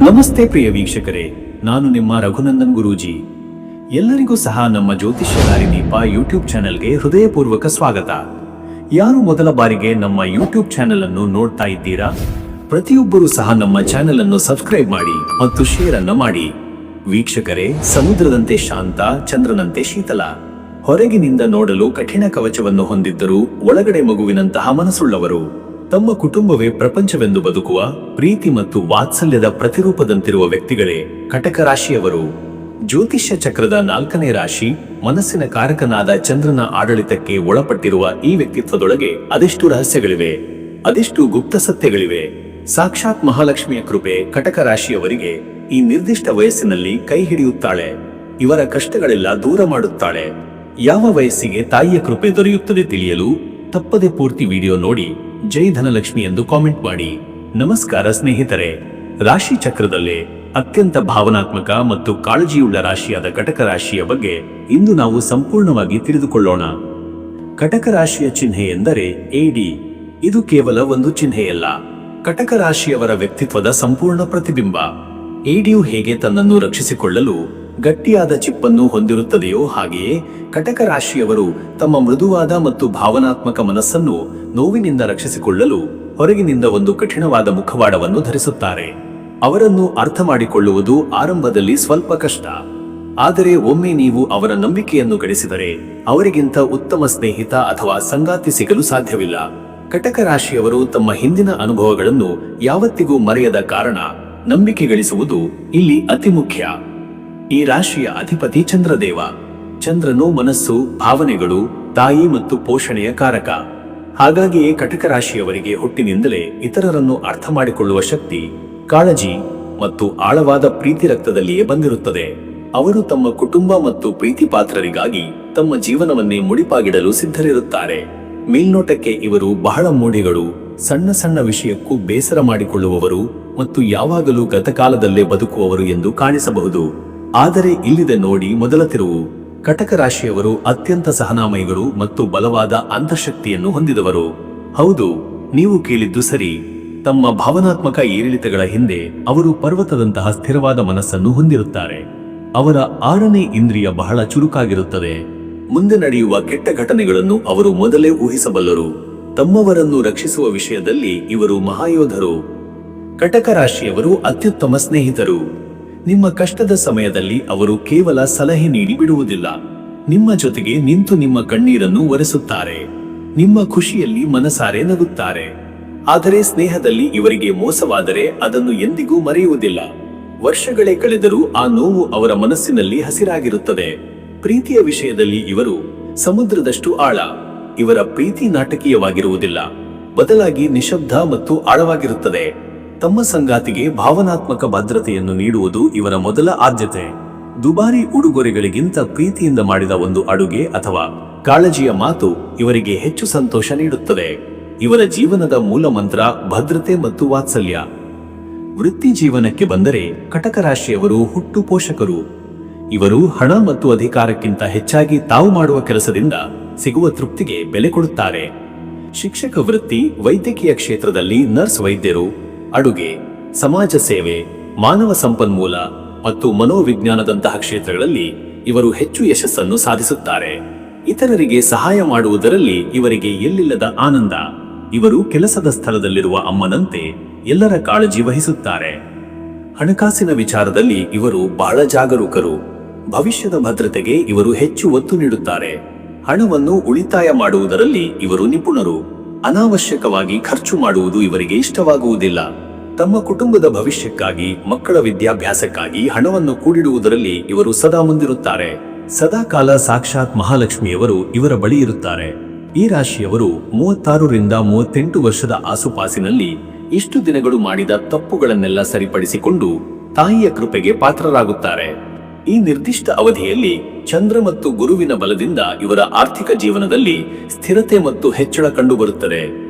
ನಮಸ್ತೆ ಪ್ರಿಯ ವೀಕ್ಷಕರೇ, ನಾನು ನಿಮ್ಮ ರಘುನಂದನ್ ಗುರೂಜಿ. ಎಲ್ಲರಿಗೂ ಸಹ ನಮ್ಮ ಜ್ಯೋತಿಷ್ಯ ದಾರಿದೀಪ ಯೂಟ್ಯೂಬ್ ಚಾನೆಲ್ಗೆ ಹೃದಯಪೂರ್ವಕ ಸ್ವಾಗತ. ಯಾರು ಮೊದಲ ಬಾರಿಗೆ ನಮ್ಮ ಯೂಟ್ಯೂಬ್ ಚಾನೆಲ್ ಅನ್ನು ನೋಡ್ತಾ ಇದ್ದೀರಾ, ಪ್ರತಿಯೊಬ್ಬರೂ ಸಹ ನಮ್ಮ ಚಾನೆಲ್ ಅನ್ನು ಸಬ್ಸ್ಕ್ರೈಬ್ ಮಾಡಿ ಮತ್ತು ಶೇರ್ ಅನ್ನು ಮಾಡಿ. ವೀಕ್ಷಕರೇ, ಸಮುದ್ರದಂತೆ ಶಾಂತ, ಚಂದ್ರನಂತೆ ಶೀತಲ, ಹೊರಗಿನಿಂದ ನೋಡಲು ಕಠಿಣ ಕವಚವನ್ನು ಹೊಂದಿದ್ದರೂ ಒಳಗಡೆ ಮಗುವಿನಂತಹ ಮನಸ್ಸುಳ್ಳವರು, ತಮ್ಮ ಕುಟುಂಬವೇ ಪ್ರಪಂಚವೆಂದು ಬದುಕುವ ಪ್ರೀತಿ ಮತ್ತು ವಾತ್ಸಲ್ಯದ ಪ್ರತಿರೂಪದಂತಿರುವ ವ್ಯಕ್ತಿಗಳೇ ಕಟಕ ರಾಶಿಯವರು. ಜ್ಯೋತಿಷ್ಯ ಚಕ್ರದ 4ನೇ ರಾಶಿ, ಮನಸ್ಸಿನ ಕಾರಕನಾದ ಚಂದ್ರನ ಆಡಳಿತಕ್ಕೆ ಒಳಪಟ್ಟಿರುವ ಈ ವ್ಯಕ್ತಿತ್ವದೊಳಗೆ ಅದೆಷ್ಟು ರಹಸ್ಯಗಳಿವೆ, ಅದೆಷ್ಟು ಗುಪ್ತ ಸತ್ಯಗಳಿವೆ. ಸಾಕ್ಷಾತ್ ಮಹಾಲಕ್ಷ್ಮಿಯ ಕೃಪೆ ಕಟಕ ರಾಶಿಯವರಿಗೆ ಈ ನಿರ್ದಿಷ್ಟ ವಯಸ್ಸಿನಲ್ಲಿ ಕೈ ಹಿಡಿಯುತ್ತಾಳೆ. ಇವರ ಕಷ್ಟಗಳೆಲ್ಲ ದೂರ ಮಾಡುತ್ತಾಳೆ. ಯಾವ ವಯಸ್ಸಿಗೆ ತಾಯಿಯ ಕೃಪೆ ದೊರೆಯುತ್ತದೆ ತಿಳಿಯಲು ತಪ್ಪದೆ ಪೂರ್ತಿ ವಿಡಿಯೋ ನೋಡಿ ಜೈ ಧನಲಕ್ಷ್ಮಿ ಎಂದು ಕಾಮೆಂಟ್ ಮಾಡಿ. ನಮಸ್ಕಾರ ಸ್ನೇಹಿತರೆ, ರಾಶಿ ಚಕ್ರದಲ್ಲೇ ಅತ್ಯಂತ ಭಾವನಾತ್ಮಕ ಮತ್ತು ಕಾಳಜಿಯುಳ್ಳ ರಾಶಿಯಾದ ಕಟಕ ರಾಶಿಯ ಬಗ್ಗೆ ಇಂದು ನಾವು ಸಂಪೂರ್ಣವಾಗಿ ತಿಳಿದುಕೊಳ್ಳೋಣ. ಕಟಕ ರಾಶಿಯ ಚಿಹ್ನೆ ಎಂದರೆ AD. ಇದು ಕೇವಲ ಒಂದು ಚಿಹ್ನೆಯಲ್ಲ, ಕಟಕ ರಾಶಿಯವರ ವ್ಯಕ್ತಿತ್ವದ ಸಂಪೂರ್ಣ ಪ್ರತಿಬಿಂಬ. ADಯು ಹೇಗೆ ತನ್ನನ್ನು ರಕ್ಷಿಸಿಕೊಳ್ಳಲು ಗಟ್ಟಿಯಾದ ಚಿಪ್ಪನ್ನು ಹೊಂದಿರುತ್ತದೆಯೋ ಹಾಗೆಯೇ ಕಟಕ ರಾಶಿಯವರು ತಮ್ಮ ಮೃದುವಾದ ಮತ್ತು ಭಾವನಾತ್ಮಕ ಮನಸ್ಸನ್ನು ನೋವಿನಿಂದ ರಕ್ಷಿಸಿಕೊಳ್ಳಲು ಹೊರಗಿನಿಂದ ಒಂದು ಕಠಿಣವಾದ ಮುಖವಾಡವನ್ನು ಧರಿಸುತ್ತಾರೆ. ಅವರನ್ನು ಅರ್ಥ ಮಾಡಿಕೊಳ್ಳುವುದು ಆರಂಭದಲ್ಲಿ ಸ್ವಲ್ಪ ಕಷ್ಟ, ಆದರೆ ಒಮ್ಮೆ ನೀವು ಅವರ ನಂಬಿಕೆಯನ್ನು ಗಳಿಸಿದರೆ ಅವರಿಗಿಂತ ಉತ್ತಮ ಸ್ನೇಹಿತ ಅಥವಾ ಸಂಗಾತಿ ಸಿಗಲು ಸಾಧ್ಯವಿಲ್ಲ. ಕಟಕ ರಾಶಿಯವರು ತಮ್ಮ ಹಿಂದಿನ ಅನುಭವಗಳನ್ನು ಯಾವತ್ತಿಗೂ ಮರೆಯದ ಕಾರಣ ನಂಬಿಕೆ ಗಳಿಸುವುದು ಇಲ್ಲಿ ಅತಿ ಮುಖ್ಯ. ಈ ರಾಶಿಯ ಅಧಿಪತಿ ಚಂದ್ರದೇವ. ಚಂದ್ರನು ಮನಸ್ಸು, ಭಾವನೆಗಳು, ತಾಯಿ ಮತ್ತು ಪೋಷಣೆಯ ಕಾರಕ. ಹಾಗಾಗಿಯೇ ಕಟಕ ರಾಶಿಯವರಿಗೆ ಹುಟ್ಟಿನಿಂದಲೇ ಇತರರನ್ನು ಅರ್ಥ ಮಾಡಿಕೊಳ್ಳುವ ಶಕ್ತಿ, ಕಾಳಜಿ ಮತ್ತು ಆಳವಾದ ಪ್ರೀತಿ ರಕ್ತದಲ್ಲಿಯೇ ಬಂದಿರುತ್ತದೆ. ಅವರು ತಮ್ಮ ಕುಟುಂಬ ಮತ್ತು ಪ್ರೀತಿ ಪಾತ್ರರಿಗಾಗಿ ತಮ್ಮ ಜೀವನವನ್ನೇ ಮುಡಿಪಾಗಿಡಲು ಸಿದ್ಧರಿರುತ್ತಾರೆ. ಮೇಲ್ನೋಟಕ್ಕೆ ಇವರು ಬಹಳ ಮೂಢಿಗಳು, ಸಣ್ಣ ಸಣ್ಣ ವಿಷಯಕ್ಕೂ ಬೇಸರ ಮಾಡಿಕೊಳ್ಳುವವರು ಮತ್ತು ಯಾವಾಗಲೂ ಗತಕಾಲದಲ್ಲೇ ಬದುಕುವವರು ಎಂದು ಕಾಣಿಸಬಹುದು. ಆದರೆ ಇಲ್ಲಿದೆ ನೋಡಿ ಮೊದಲ ತಿರುವು. ಕಟಕ ರಾಶಿಯವರು ಅತ್ಯಂತ ಸಹನಾಮಯಿಗಳು ಮತ್ತು ಬಲವಾದ ಅಂತಃಶಕ್ತಿಯನ್ನು ಹೊಂದಿದವರು. ಹೌದು, ನೀವು ಕೇಳಿದ್ದು ಸರಿ. ತಮ್ಮ ಭಾವನಾತ್ಮಕ ಏರಿಳಿತಗಳ ಹಿಂದೆ ಅವರು ಪರ್ವತದಂತಹ ಸ್ಥಿರವಾದ ಮನಸ್ಸನ್ನು ಹೊಂದಿರುತ್ತಾರೆ. ಅವರ 6ನೇ ಇಂದ್ರಿಯ ಬಹಳ ಚುರುಕಾಗಿರುತ್ತದೆ. ಮುಂದೆ ನಡೆಯುವ ಕೆಟ್ಟ ಘಟನೆಗಳನ್ನು ಅವರು ಮೊದಲೇ ಊಹಿಸಬಲ್ಲರು. ತಮ್ಮವರನ್ನು ರಕ್ಷಿಸುವ ವಿಷಯದಲ್ಲಿ ಇವರು ಮಹಾಯೋಧರು. ಕಟಕ ರಾಶಿಯವರು ಅತ್ಯುತ್ತಮ ಸ್ನೇಹಿತರು. ನಿಮ್ಮ ಕಷ್ಟದ ಸಮಯದಲ್ಲಿ ಅವರು ಕೇವಲ ಸಲಹೆ ನೀಡಿ ಬಿಡುವುದಿಲ್ಲ, ನಿಮ್ಮ ಜೊತೆಗೆ ನಿಂತು ನಿಮ್ಮ ಕಣ್ಣೀರನ್ನು ಒರೆಸುತ್ತಾರೆ. ನಿಮ್ಮ ಖುಷಿಯಲ್ಲಿ ಮನಸಾರೆ ನಗುತ್ತಾರೆ. ಆದರೆ ಸ್ನೇಹದಲ್ಲಿ ಇವರಿಗೆ ಮೋಸವಾದರೆ ಅದನ್ನು ಎಂದಿಗೂ ಮರೆಯುವುದಿಲ್ಲ. ವರ್ಷಗಳೇ ಕಳೆದರೂ ಆ ನೋವು ಅವರ ಮನಸ್ಸಿನಲ್ಲಿ ಹಸಿರಾಗಿರುತ್ತದೆ. ಪ್ರೀತಿಯ ವಿಷಯದಲ್ಲಿ ಇವರು ಸಮುದ್ರದಷ್ಟು ಆಳ. ಇವರ ಪ್ರೀತಿ ನಾಟಕೀಯವಾಗಿರುವುದಿಲ್ಲ, ಬದಲಾಗಿ ನಿಶಬ್ದ ಮತ್ತು ಆಳವಾಗಿರುತ್ತದೆ. ತಮ್ಮ ಸಂಗಾತಿಗೆ ಭಾವನಾತ್ಮಕ ಭದ್ರತೆಯನ್ನು ನೀಡುವುದು ಇವರ ಮೊದಲ ಆದ್ಯತೆ. ದುಬಾರಿ ಉಡುಗೊರೆಗಳಿಗಿಂತ ಪ್ರೀತಿಯಿಂದ ಮಾಡಿದ ಒಂದು ಅಡುಗೆ ಅಥವಾ ಕಾಳಜಿಯ ಮಾತು ಇವರಿಗೆ ಹೆಚ್ಚು ಸಂತೋಷ ನೀಡುತ್ತದೆ. ಇವರ ಜೀವನದ ಮೂಲ ಮಂತ್ರ ಭದ್ರತೆ ಮತ್ತು ವಾತ್ಸಲ್ಯ. ವೃತ್ತಿ ಜೀವನಕ್ಕೆ ಬಂದರೆ ಕಟಕ ರಾಶಿಯವರು ಹುಟ್ಟು ಪೋಷಕರು. ಇವರು ಹಣ ಮತ್ತು ಅಧಿಕಾರಕ್ಕಿಂತ ಹೆಚ್ಚಾಗಿ ತಾವು ಮಾಡುವ ಕೆಲಸದಿಂದ ಸಿಗುವ ತೃಪ್ತಿಗೆ ಬೆಲೆ ಕೊಡುತ್ತಾರೆ. ಶಿಕ್ಷಕ ವೃತ್ತಿ, ವೈದ್ಯಕೀಯ ಕ್ಷೇತ್ರದಲ್ಲಿ ನರ್ಸ್ ವೈದ್ಯರು, ಅಡುಗೆ, ಸಮಾಜ ಸೇವೆ, ಮಾನವ ಸಂಪನ್ಮೂಲ ಮತ್ತು ಮನೋವಿಜ್ಞಾನದಂತಹ ಕ್ಷೇತ್ರಗಳಲ್ಲಿ ಇವರು ಹೆಚ್ಚು ಯಶಸ್ಸನ್ನು ಸಾಧಿಸುತ್ತಾರೆ. ಇತರರಿಗೆ ಸಹಾಯ ಮಾಡುವುದರಲ್ಲಿ ಇವರಿಗೆ ಎಲ್ಲಿಲ್ಲದ ಆನಂದ. ಇವರು ಕೆಲಸದ ಸ್ಥಳದಲ್ಲಿರುವ ಅಮ್ಮನಂತೆ ಎಲ್ಲರ ಕಾಳಜಿ ವಹಿಸುತ್ತಾರೆ. ಹಣಕಾಸಿನ ವಿಚಾರದಲ್ಲಿ ಇವರು ಬಹಳ ಜಾಗರೂಕರು. ಭವಿಷ್ಯದ ಭದ್ರತೆಗೆ ಇವರು ಹೆಚ್ಚು ಒತ್ತು ನೀಡುತ್ತಾರೆ. ಹಣವನ್ನು ಉಳಿತಾಯ ಮಾಡುವುದರಲ್ಲಿ ಇವರು ನಿಪುಣರು. ಅನಾವಶ್ಯಕವಾಗಿ ಖರ್ಚು ಮಾಡುವುದು ಇವರಿಗೆ ಇಷ್ಟವಾಗುವುದಿಲ್ಲ. ತಮ್ಮ ಕುಟುಂಬದ ಭವಿಷ್ಯಕ್ಕಾಗಿ, ಮಕ್ಕಳ ವಿದ್ಯಾಭ್ಯಾಸಕ್ಕಾಗಿ ಹಣವನ್ನು ಕೂಡಿಡುವುದರಲ್ಲಿ ಇವರು ಸದಾ ಮುಂದಿರುತ್ತಾರೆ. ಸದಾಕಾಲ ಸಾಕ್ಷಾತ್ ಮಹಾಲಕ್ಷ್ಮಿಯವರು ಇವರ ಬಳಿ ಇರುತ್ತಾರೆ. ಈ ರಾಶಿಯವರು 36 ರಿಂದ 38 ವರ್ಷದ ಆಸುಪಾಸಿನಲ್ಲಿ ಇಷ್ಟು ದಿನಗಳು ಮಾಡಿದ ತಪ್ಪುಗಳನ್ನೆಲ್ಲ ಸರಿಪಡಿಸಿಕೊಂಡು ತಾಯಿಯ ಕೃಪೆಗೆ ಪಾತ್ರರಾಗುತ್ತಾರೆ. ಈ ನಿರ್ದಿಷ್ಟ ಅವಧಿಯಲ್ಲಿ ಚಂದ್ರ ಮತ್ತು ಗುರುವಿನ ಬಲದಿಂದ ಇವರ ಆರ್ಥಿಕ ಜೀವನದಲ್ಲಿ ಸ್ಥಿರತೆ ಮತ್ತು ಹೆಚ್ಚಳ ಕಂಡುಬರುತ್ತದೆ.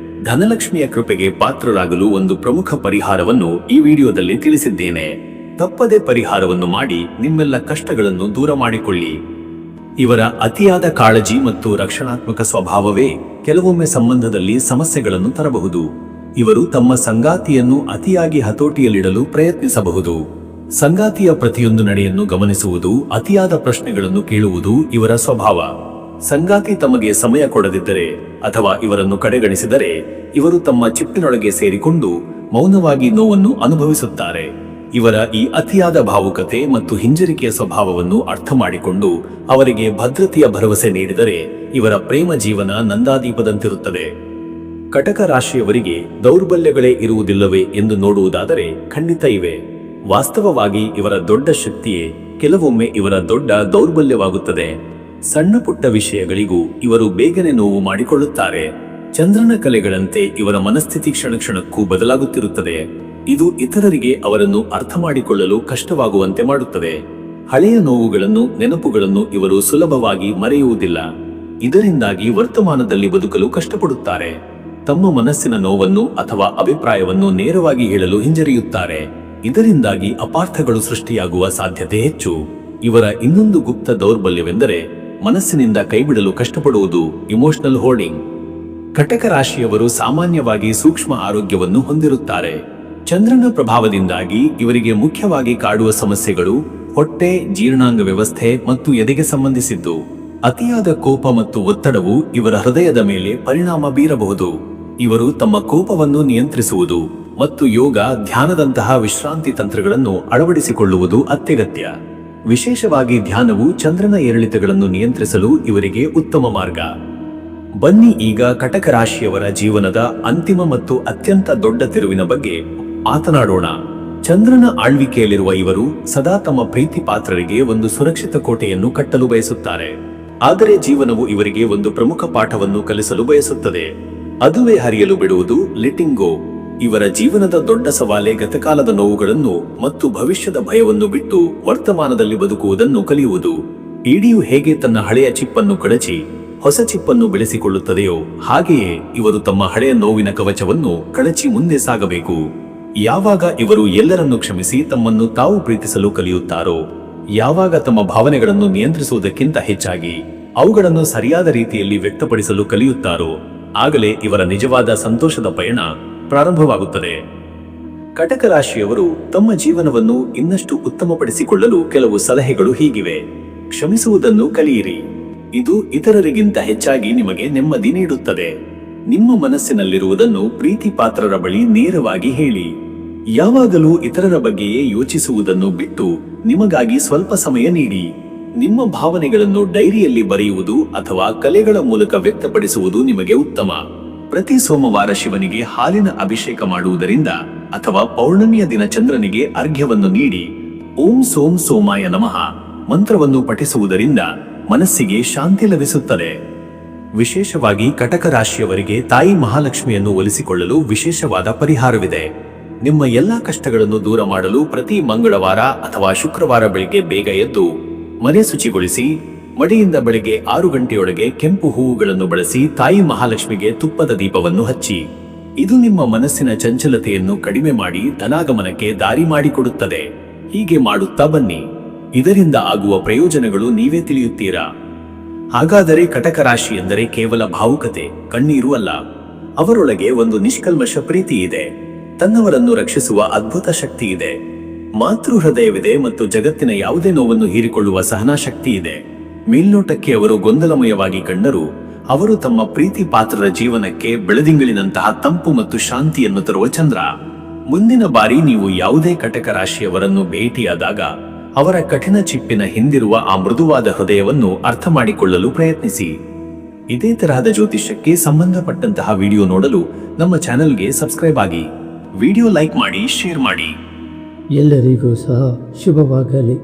ಧನಲಕ್ಷ್ಮಿಯ ಕೃಪೆಗೆ ಪಾತ್ರರಾಗಲು ಒಂದು ಪ್ರಮುಖ ಪರಿಹಾರವನ್ನು ಈ ವಿಡಿಯೋದಲ್ಲಿ ತಿಳಿಸಿದ್ದೇನೆ. ತಪ್ಪದೆ ಪರಿಹಾರವನ್ನು ಮಾಡಿ ನಿಮ್ಮೆಲ್ಲ ಕಷ್ಟಗಳನ್ನು ದೂರ ಮಾಡಿಕೊಳ್ಳಿ. ಇವರ ಅತಿಯಾದ ಕಾಳಜಿ ಮತ್ತು ರಕ್ಷಣಾತ್ಮಕ ಸ್ವಭಾವವೇ ಕೆಲವೊಮ್ಮೆ ಸಂಬಂಧದಲ್ಲಿ ಸಮಸ್ಯೆಗಳನ್ನು ತರಬಹುದು. ಇವರು ತಮ್ಮ ಸಂಗಾತಿಯನ್ನು ಅತಿಯಾಗಿ ಹತೋಟಿಯಲ್ಲಿಡಲು ಪ್ರಯತ್ನಿಸಬಹುದು. ಸಂಗಾತಿಯ ಪ್ರತಿಯೊಂದು ನಡೆಯನ್ನು ಗಮನಿಸುವುದು, ಅತಿಯಾದ ಪ್ರಶ್ನೆಗಳನ್ನು ಕೇಳುವುದು ಇವರ ಸ್ವಭಾವ. ಸಂಗಾತಿ ತಮಗೆ ಸಮಯ ಕೊಡದಿದ್ದರೆ ಅಥವಾ ಇವರನ್ನು ಕಡೆಗಣಿಸಿದರೆ ಇವರು ತಮ್ಮ ಚಿಪ್ಪಿನೊಳಗೆ ಸೇರಿಕೊಂಡು ಮೌನವಾಗಿ ನೋವನ್ನು ಅನುಭವಿಸುತ್ತಾರೆ. ಇವರ ಈ ಅತಿಯಾದ ಭಾವುಕತೆ ಮತ್ತು ಹಿಂಜರಿಕೆಯ ಸ್ವಭಾವವನ್ನು ಅರ್ಥ ಮಾಡಿಕೊಂಡು ಅವರಿಗೆ ಭದ್ರತೆಯ ಭರವಸೆ ನೀಡಿದರೆ ಇವರ ಪ್ರೇಮ ಜೀವನ ನಂದಾದೀಪದಂತಿರುತ್ತದೆ. ಕಟಕ ರಾಶಿಯವರಿಗೆ ದೌರ್ಬಲ್ಯಗಳೇ ಇರುವುದಿಲ್ಲವೇ ಎಂದು ನೋಡುವುದಾದರೆ ಖಂಡಿತ ಇವೆ. ವಾಸ್ತವವಾಗಿ ಇವರ ದೊಡ್ಡ ಶಕ್ತಿಯೇ ಕೆಲವೊಮ್ಮೆ ಇವರ ದೊಡ್ಡ ದೌರ್ಬಲ್ಯವಾಗುತ್ತದೆ. ಸಣ್ಣ ಪುಟ್ಟ ವಿಷಯಗಳಿಗೂ ಇವರು ಬೇಗನೆ ನೋವು ಮಾಡಿಕೊಳ್ಳುತ್ತಾರೆ. ಚಂದ್ರನ ಕಲೆಗಳಂತೆ ಇವರ ಮನಸ್ಥಿತಿ ಕ್ಷಣ ಕ್ಷಣಕ್ಕೂ ಬದಲಾಗುತ್ತಿರುತ್ತದೆ. ಇದು ಇತರರಿಗೆ ಅವರನ್ನು ಅರ್ಥ ಮಾಡಿಕೊಳ್ಳಲು ಕಷ್ಟವಾಗುವಂತೆ ಮಾಡುತ್ತದೆ. ಹಳೆಯ ನೋವುಗಳನ್ನು, ನೆನಪುಗಳನ್ನು ಇವರು ಸುಲಭವಾಗಿ ಮರೆಯುವುದಿಲ್ಲ. ಇದರಿಂದಾಗಿ ವರ್ತಮಾನದಲ್ಲಿ ಬದುಕಲು ಕಷ್ಟಪಡುತ್ತಾರೆ. ತಮ್ಮ ಮನಸ್ಸಿನ ನೋವನ್ನು ಅಥವಾ ಅಭಿಪ್ರಾಯವನ್ನು ನೇರವಾಗಿ ಹೇಳಲು ಹಿಂಜರಿಯುತ್ತಾರೆ. ಇದರಿಂದಾಗಿ ಅಪಾರ್ಥಗಳು ಸೃಷ್ಟಿಯಾಗುವ ಸಾಧ್ಯತೆ ಹೆಚ್ಚು. ಇವರ ಇನ್ನೊಂದು ಗುಪ್ತ ದೌರ್ಬಲ್ಯವೆಂದರೆ ಮನಸ್ಸಿನಿಂದ ಕೈಬಿಡಲು ಕಷ್ಟಪಡುವುದು, ಇಮೋಷನಲ್ ಹೋಲ್ಡಿಂಗ್. ಕಟಕ ರಾಶಿಯವರು ಸಾಮಾನ್ಯವಾಗಿ ಸೂಕ್ಷ್ಮ ಆರೋಗ್ಯವನ್ನು ಹೊಂದಿರುತ್ತಾರೆ. ಚಂದ್ರನ ಪ್ರಭಾವದಿಂದಾಗಿ ಇವರಿಗೆ ಮುಖ್ಯವಾಗಿ ಕಾಡುವ ಸಮಸ್ಯೆಗಳು ಹೊಟ್ಟೆ, ಜೀರ್ಣಾಂಗ ವ್ಯವಸ್ಥೆ ಮತ್ತು ಎದೆಗೆ ಸಂಬಂಧಿಸಿದ್ದು. ಅತಿಯಾದ ಕೋಪ ಮತ್ತು ಒತ್ತಡವು ಇವರ ಹೃದಯದ ಮೇಲೆ ಪರಿಣಾಮ ಬೀರಬಹುದು. ಇವರು ತಮ್ಮ ಕೋಪವನ್ನು ನಿಯಂತ್ರಿಸುವುದು ಮತ್ತು ಯೋಗ, ಧ್ಯಾನದಂತಹ ವಿಶ್ರಾಂತಿ ತಂತ್ರಗಳನ್ನು ಅಳವಡಿಸಿಕೊಳ್ಳುವುದು ಅತ್ಯಗತ್ಯ. ವಿಶೇಷವಾಗಿ ಧ್ಯಾನವು ಚಂದ್ರನ ಏರಿಳಿತಗಳನ್ನು ನಿಯಂತ್ರಿಸಲು ಇವರಿಗೆ ಉತ್ತಮ ಮಾರ್ಗ. ಬನ್ನಿ ಈಗ ಕಟಕ ರಾಶಿಯವರ ಜೀವನದ ಅಂತಿಮ ಮತ್ತು ಅತ್ಯಂತ ದೊಡ್ಡ ತಿರುವಿನ ಬಗ್ಗೆ ಮಾತನಾಡೋಣ. ಚಂದ್ರನ ಆಳ್ವಿಕೆಯಲ್ಲಿರುವ ಇವರು ಸದಾ ತಮ್ಮ ಪ್ರೀತಿ ಪಾತ್ರರಿಗೆ ಒಂದು ಸುರಕ್ಷಿತ ಕೋಟೆಯನ್ನು ಕಟ್ಟಲು ಬಯಸುತ್ತಾರೆ. ಆದರೆ ಜೀವನವು ಇವರಿಗೆ ಒಂದು ಪ್ರಮುಖ ಪಾಠವನ್ನು ಕಲಿಸಲು ಬಯಸುತ್ತದೆ. ಅದುವೇ ಹರಿಯಲು ಬಿಡುವುದು, ಲೆಟಿಂಗ್ ಗೋ. ಇವರ ಜೀವನದ ದೊಡ್ಡ ಸವಾಲೆ ಗತಕಾಲದ ನೋವುಗಳನ್ನು ಮತ್ತು ಭವಿಷ್ಯದ ಭಯವನ್ನು ಬಿಟ್ಟು ವರ್ತಮಾನದಲ್ಲಿ ಬದುಕುವುದನ್ನು ಕಲಿಯುವುದು. ಇಡಿಯು ಹೇಗೆ ತನ್ನ ಹಳೆಯ ಚಿಪ್ಪನ್ನು ಕಳಚಿ ಹೊಸ ಚಿಪ್ಪನ್ನು ಬೆಳೆಸಿಕೊಳ್ಳುತ್ತದೆಯೋ ಹಾಗೆಯೇ ಇವರು ತಮ್ಮ ಹಳೆಯ ನೋವಿನ ಕವಚವನ್ನು ಕಳಚಿ ಮುಂದೆ ಸಾಗಬೇಕು. ಯಾವಾಗ ಇವರು ಎಲ್ಲರನ್ನು ಕ್ಷಮಿಸಿ ತಮ್ಮನ್ನು ತಾವು ಪ್ರೀತಿಸಲು ಕಲಿಯುತ್ತಾರೋ, ಯಾವಾಗ ತಮ್ಮ ಭಾವನೆಗಳನ್ನು ನಿಯಂತ್ರಿಸುವುದಕ್ಕಿಂತ ಹೆಚ್ಚಾಗಿ ಅವುಗಳನ್ನು ಸರಿಯಾದ ರೀತಿಯಲ್ಲಿ ವ್ಯಕ್ತಪಡಿಸಲು ಕಲಿಯುತ್ತಾರೋ ಆಗಲೇ ಇವರ ನಿಜವಾದ ಸಂತೋಷದ ಪಯಣ ಪ್ರಾರಂಭವಾಗುತ್ತದೆ. ಕಟಕ ರಾಶಿಯವರು ತಮ್ಮ ಜೀವನವನ್ನು ಇನ್ನಷ್ಟು ಉತ್ತಮಪಡಿಸಿಕೊಳ್ಳಲು ಕೆಲವು ಸಲಹೆಗಳು ಹೀಗಿವೆ. ಕ್ಷಮಿಸುವುದನ್ನು ಕಲಿಯಿರಿ. ಇದು ಇತರರಿಗಿಂತ ಹೆಚ್ಚಾಗಿ ನಿಮಗೆ ನೆಮ್ಮದಿ ನೀಡುತ್ತದೆ. ನಿಮ್ಮ ಮನಸ್ಸಿನಲ್ಲಿರುವುದನ್ನು ಪ್ರೀತಿ ಪಾತ್ರರ ಬಳಿ ನೇರವಾಗಿ ಹೇಳಿ. ಯಾವಾಗಲೂ ಇತರರ ಬಗ್ಗೆಯೇ ಯೋಚಿಸುವುದನ್ನು ಬಿಟ್ಟು ನಿಮಗಾಗಿ ಸ್ವಲ್ಪ ಸಮಯ ನೀಡಿ. ನಿಮ್ಮ ಭಾವನೆಗಳನ್ನು ಡೈರಿಯಲ್ಲಿ ಬರೆಯುವುದು ಅಥವಾ ಕಲೆಗಳ ಮೂಲಕ ವ್ಯಕ್ತಪಡಿಸುವುದು ನಿಮಗೆ ಉತ್ತಮ. ಪ್ರತಿ ಸೋಮವಾರ ಶಿವನಿಗೆ ಹಾಲಿನ ಅಭಿಷೇಕ ಮಾಡುವುದರಿಂದ ಅಥವಾ ಪೌರ್ಣಮಿಯ ದಿನ ಚಂದ್ರನಿಗೆ ಅರ್ಘ್ಯವನ್ನು ನೀಡಿ ಓಂ ಸೋಂ ಸೋಮಾಯ ನಮಃ ಮಂತ್ರವನ್ನು ಪಠಿಸುವುದರಿಂದ ಮನಸ್ಸಿಗೆ ಶಾಂತಿ ಲಭಿಸುತ್ತದೆ. ವಿಶೇಷವಾಗಿ ಕಟಕ ರಾಶಿಯವರಿಗೆ ತಾಯಿ ಮಹಾಲಕ್ಷ್ಮಿಯನ್ನು ಒಲಿಸಿಕೊಳ್ಳಲು ವಿಶೇಷವಾದ ಪರಿಹಾರವಿದೆ. ನಿಮ್ಮ ಎಲ್ಲಾ ಕಷ್ಟಗಳನ್ನು ದೂರ ಮಾಡಲು ಪ್ರತಿ ಮಂಗಳವಾರ ಅಥವಾ ಶುಕ್ರವಾರ ಬೆಳಿಗ್ಗೆ ಬೇಗ ಎದ್ದು ಮನೆ ಶುಚಿಗೊಳಿಸಿ ಮಡಿಯಿಂದ ಬೆಳಿಗ್ಗೆ 6 ಗಂಟೆಯೊಳಗೆ ಕೆಂಪು ಹೂವುಗಳನ್ನು ಬಳಸಿ ತಾಯಿ ಮಹಾಲಕ್ಷ್ಮಿಗೆ ತುಪ್ಪದ ದೀಪವನ್ನು ಹಚ್ಚಿ. ಇದು ನಿಮ್ಮ ಮನಸ್ಸಿನ ಚಂಚಲತೆಯನ್ನು ಕಡಿಮೆ ಮಾಡಿ ಧನಾಗಮನಕ್ಕೆ ದಾರಿ ಮಾಡಿಕೊಡುತ್ತದೆ. ಹೀಗೆ ಮಾಡುತ್ತಾ ಬನ್ನಿ. ಇದರಿಂದ ಆಗುವ ಪ್ರಯೋಜನಗಳು ನೀವೇ ತಿಳಿಯುತ್ತೀರಾ. ಹಾಗಾದರೆ ಕಟಕ ರಾಶಿ ಎಂದರೆ ಕೇವಲ ಭಾವುಕತೆ, ಕಣ್ಣೀರು ಅಲ್ಲ. ಅವರೊಳಗೆ ಒಂದು ನಿಷ್ಕಲ್ಮಶ ಪ್ರೀತಿ ಇದೆ. ತನ್ನವರನ್ನು ರಕ್ಷಿಸುವ ಅದ್ಭುತ ಶಕ್ತಿ ಇದೆ. ಮಾತೃ ಹೃದಯವಿದೆ ಮತ್ತು ಜಗತ್ತಿನ ಯಾವುದೇ ನೋವನ್ನು ಹೀರಿಕೊಳ್ಳುವ ಸಹನಾ ಶಕ್ತಿ ಇದೆ. ಮೇಲ್ನೋಟಕ್ಕೆ ಅವರು ಗೊಂದಲಮಯವಾಗಿ ಕಂಡರೂ ಅವರು ತಮ್ಮ ಪ್ರೀತಿ ಪಾತ್ರರ ಜೀವನಕ್ಕೆ ಬೆಳದಿಂಗಳಿನಂತಹ ತಂಪು ಮತ್ತು ಶಾಂತಿಯನ್ನು ತರುವ ಚಂದ್ರ. ಮುಂದಿನ ಬಾರಿ ನೀವು ಯಾವುದೇ ಕಟಕ ರಾಶಿಯವರನ್ನು ಭೇಟಿಯಾದಾಗ ಅವರ ಕಠಿಣ ಚಿಪ್ಪಿನ ಹಿಂದಿರುವ ಆ ಮೃದುವಾದ ಹೃದಯವನ್ನು ಅರ್ಥ ಮಾಡಿಕೊಳ್ಳಲು ಪ್ರಯತ್ನಿಸಿ. ಇದೇ ತರಹದ ಜ್ಯೋತಿಷ್ಯಕ್ಕೆ ಸಂಬಂಧಪಟ್ಟಂತಹ ವಿಡಿಯೋ ನೋಡಲು ನಮ್ಮ ಚಾನೆಲ್ಗೆ ಸಬ್ಸ್ಕ್ರೈಬ್ ಆಗಿ. ವಿಡಿಯೋ ಲೈಕ್ ಮಾಡಿ, ಶೇರ್ ಮಾಡಿ. ಎಲ್ಲರಿಗೂ ಸಹ ಶುಭವಾಗಲಿ.